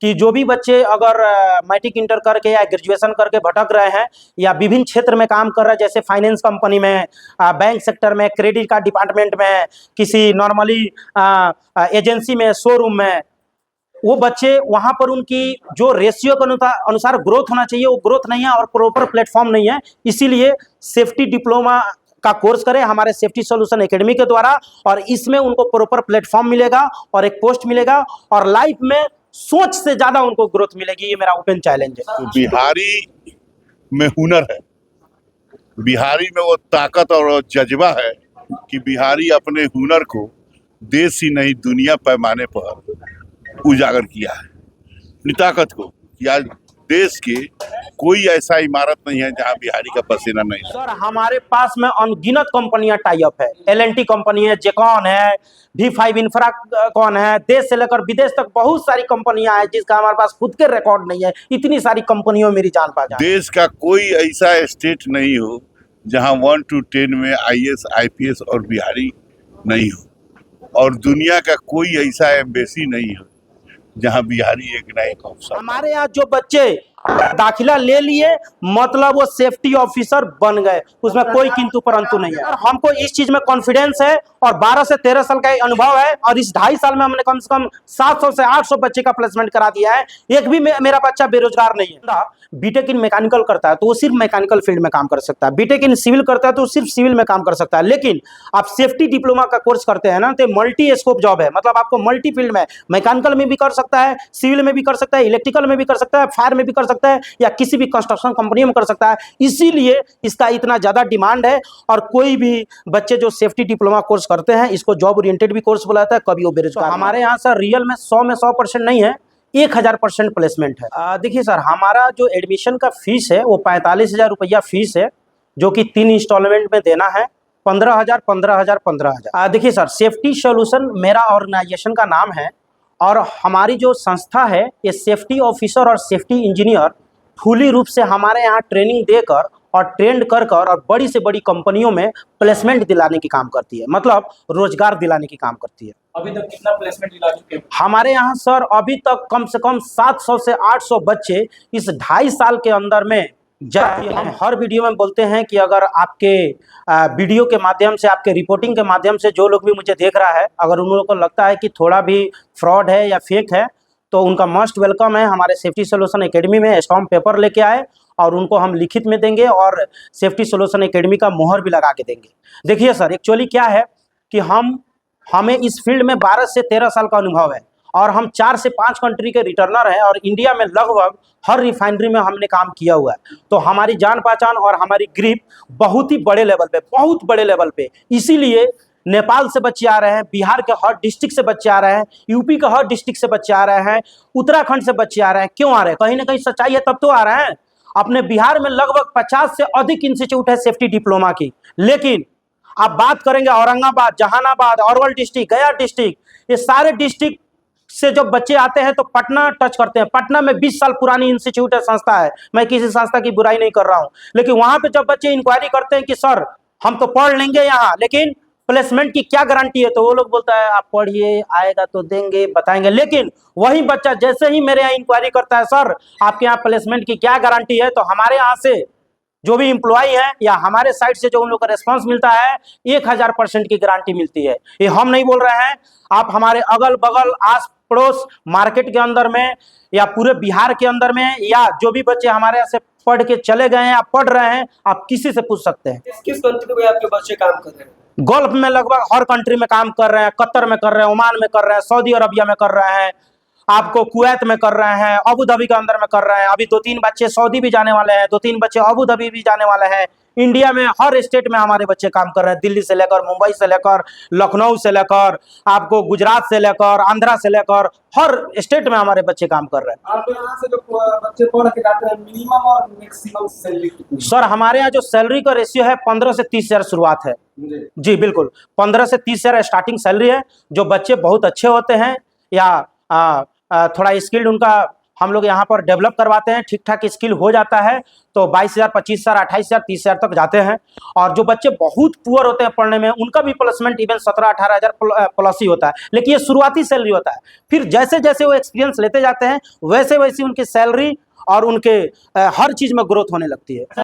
कि जो भी बच्चे अगर मैट्रिक इंटर करके या ग्रेजुएशन करके भटक रहे हैं या विभिन्न क्षेत्र में काम कर रहे हैं, जैसे फाइनेंस कंपनी में, बैंक सेक्टर में, क्रेडिट कार्ड डिपार्टमेंट में, किसी नॉर्मली एजेंसी में, शोरूम में, वो बच्चे वहां पर उनकी जो रेशियो के अनुसार ग्रोथ होना चाहिए वो ग्रोथ नहीं है और प्रॉपर प्लेटफॉर्म नहीं है। इसीलिए सेफ्टी डिप्लोमा का कोर्स करें हमारे सेफ्टी सॉल्यूशन एकेडमी के द्वारा, और इसमें उनको प्रॉपर प्लेटफॉर्म मिलेगा और एक पोस्ट मिलेगा और लाइफ में सोच से ज्यादा उनको ग्रोथ मिलेगी। ये मेरा ओपन चैलेंज है। तो बिहारी में हुनर है, बिहारी में वो ताकत और जज्बा है कि बिहारी अपने हुनर को देश ही नहीं दुनिया पैमाने पर उजागर किया है। अपनी ताकत को कि आज देश के कोई ऐसा इमारत नहीं है जहां बिहारी का पसीना नहीं। सर हमारे पास में अनगिनत कंपनियां टाई अप है। L&T कंपनी है, जेकॉन है, V5 इंफ्रा कौन है, देश से लेकर विदेश तक बहुत सारी कंपनियां हैं जिसका हमारे पास खुद के रिकॉर्ड नहीं है। इतनी सारी कंपनियों मेरी जान पहचान। देश का कोई ऐसा स्टेट नहीं हो जहां 1 to 10 में IAS IPS और बिहारी नहीं हो, और दुनिया का कोई ऐसा एम्बेसी नहीं हो जहां बिहारी एक ना एक अफसर। हमारे यहाँ जो बच्चे दाखिला ले लिए मतलब वो सेफ्टी ऑफिसर बन गए, उसमें कोई किंतु परंतु नहीं है। और हमको इस चीज में कॉन्फिडेंस है और 12 से 13 साल का अनुभव है, और इस 2.5 साल में हमने कम से कम 700 से 800 बच्चे का प्लेसमेंट करा दिया है। एक भी मेरा बच्चा बेरोजगार नहीं है। बीटेक इन मैकेनिकल करता है तो वो सिर्फ मैकेनिकल फील्ड में काम कर सकता है, बीटेक इन सिविल करता है तो सिर्फ सिविल में काम कर सकता है। लेकिन आप सेफ्टी डिप्लोमा का कोर्स करते हैं ना तो मल्टी स्कोप जॉब है, मतलब आपको मल्टी फील्ड में मैकेनिकल में भी कर सकता है, सिविल में भी कर सकता है, इलेक्ट्रिकल में भी कर सकता है, फायर में भी कर सकता है, या किसी भी कंस्ट्रक्शन कंपनी में कर सकता है। इसीलिए इसका इतना ज्यादा डिमांड है। और कोई भी बच्चे जो सेफ्टी डिप्लोमा कोर्स करते हैं इसको जॉब ओरिएंटेड भी कोर्स बुलाता है, कभी वो बेरोजगार। हमारे यहाँ सर रियल में 100% नहीं है, 1000% प्लेसमेंट है। देखिए सर हमारा जो एडमिशन का फीस है वो 45,000 रुपया फीस है, जो कि 3 इंस्टॉलमेंट में देना है, 15,000 15,000 15,000। देखिए सर सेफ्टी सॉल्यूशन मेरा ऑर्गेनाइजेशन का नाम है, और हमारी जो संस्था है ये सेफ्टी ऑफिसर और सेफ्टी इंजीनियर फुली रूप से हमारे यहाँ ट्रेनिंग देकर और ट्रेंड कर और बड़ी से बड़ी कंपनियों में प्लेसमेंट दिलाने की काम करती है, मतलब रोजगार दिलाने की काम करती है। अभी तक कितना प्लेसमेंट दिला चुके हैं हमारे यहाँ सर? अभी तक कम से कम 700 से 800 बच्चे इस 2.5 साल के अंदर में। जब हम हर वीडियो में बोलते हैं कि अगर आपके वीडियो के माध्यम से, आपके रिपोर्टिंग के माध्यम से जो लोग भी मुझे देख रहा है, अगर उन लोगों को लगता है कि थोड़ा भी फ्रॉड है या फेक है तो उनका मस्ट वेलकम है हमारे सेफ्टी सॉल्यूशन एकेडमी में। स्टॉम्प पेपर लेके आए और उनको हम लिखित में देंगे और सेफ्टी सॉल्यूशन एकेडमी का मोहर भी लगा के देंगे। देखिए सर एक्चुअली क्या है कि हमें इस फील्ड में 12 से 13 साल का अनुभव है, और हम 4 से 5 कंट्री के रिटर्नर हैं, और इंडिया में लगभग हर रिफाइनरी में हमने काम किया हुआ है। तो हमारी जान पहचान और हमारी ग्रिप बहुत ही बड़े लेवल पे, बहुत बड़े लेवल पे। इसीलिए नेपाल से बच्चे आ रहे हैं, बिहार के हर डिस्ट्रिक्ट से बच्चे आ रहे हैं, यूपी के हर डिस्ट्रिक्ट से बच्चे आ रहे हैं, उत्तराखंड से बच्चे आ रहे हैं। क्यों आ रहे हैं? कहीं ना कहीं सच्चाई है तब तो आ रहे हैं। अपने बिहार में लगभग 50 से अधिक इंस्टीट्यूट है सेफ्टी डिप्लोमा की, लेकिन आप बात करेंगे औरंगाबाद, जहानाबाद, अरवल डिस्ट्रिक्ट, गया डिस्ट्रिक्ट, ये सारे डिस्ट्रिक्ट से जब बच्चे आते हैं तो पटना टच करते हैं। पटना में 20 साल पुरानी इंस्टीट्यूट है, संस्था है, मैं किसी संस्था की बुराई नहीं कर रहा हूं, लेकिन वहां पे जब बच्चे इंक्वायरी करते हैं कि सर हम तो पढ़ लेंगे यहाँ, लेकिन प्लेसमेंट की क्या गारंटी है, तो वो लोग बोलता है आप पढ़िए, आएगा तो देंगे, बताएंगे। लेकिन वही बच्चा जैसे ही मेरे यहाँ इंक्वायरी करता है सर आपके यहाँ प्लेसमेंट की क्या गारंटी है, तो हमारे यहाँ से जो भी एम्प्लॉय है या हमारे साइड से जो उन लोग का रेस्पॉन्स मिलता है 1000% की गारंटी मिलती है। ये हम नहीं बोल रहे हैं, आप हमारे अगल बगल आस पड़ोस मार्केट के अंदर में या पूरे बिहार के अंदर में, या जो भी बच्चे हमारे यहाँ से पढ़ के चले गए हैं, आप पढ़ रहे हैं, आप किसी से पूछ सकते हैं। किस कंट्री में आपके बच्चे काम कर रहे हैं? गल्फ में लगभग हर कंट्री में काम कर रहे हैं, कतर में कर रहे हैं, ओमान में कर रहे हैं, सऊदी अरबिया में कर रहे हैं, आपको कुवैत में कर रहे हैं, अबू धाबी के अंदर में कर रहे हैं। अभी 2-3 बच्चे सऊदी भी जाने वाले हैं, 2-3 बच्चे अबू धाबी भी जाने वाले हैं। इंडिया में हर स्टेट में हमारे बच्चे काम कर रहे हैं, दिल्ली से लेकर, मुंबई से लेकर, लखनऊ से लेकर, आपको गुजरात से लेकर, आंध्रा से लेकर, हर स्टेट में हमारे बच्चे काम कर रहे हैं। आपके यहाँ से जो बच्चे पढ़ के जाते हैं मिनिमम और मैक्सिमम सैलरी कितनी? सर हमारे यहाँ जो सैलरी का रेशियो है 15 से 30 हजार शुरुआत है जी, बिल्कुल 15 से 30 हजार स्टार्टिंग सैलरी है। जो बच्चे बहुत अच्छे होते हैं या थोड़ा स्किल्ड उनका हम लोग यहाँ पर डेवलप करवाते हैं, ठीक ठाक स्किल हो जाता है तो 22,000, 25,000, 28,000, 30,000 तक जाते हैं। और जो बच्चे बहुत पुअर होते हैं पढ़ने में, उनका भी प्लेसमेंट इवन 17-18,000 प्लस ही होता है, लेकिन ये शुरुआती सैलरी होता है। फिर जैसे जैसे वो एक्सपीरियंस लेते जाते हैं वैसे वैसे उनकी सैलरी और उनके हर चीज़ में ग्रोथ होने लगती है।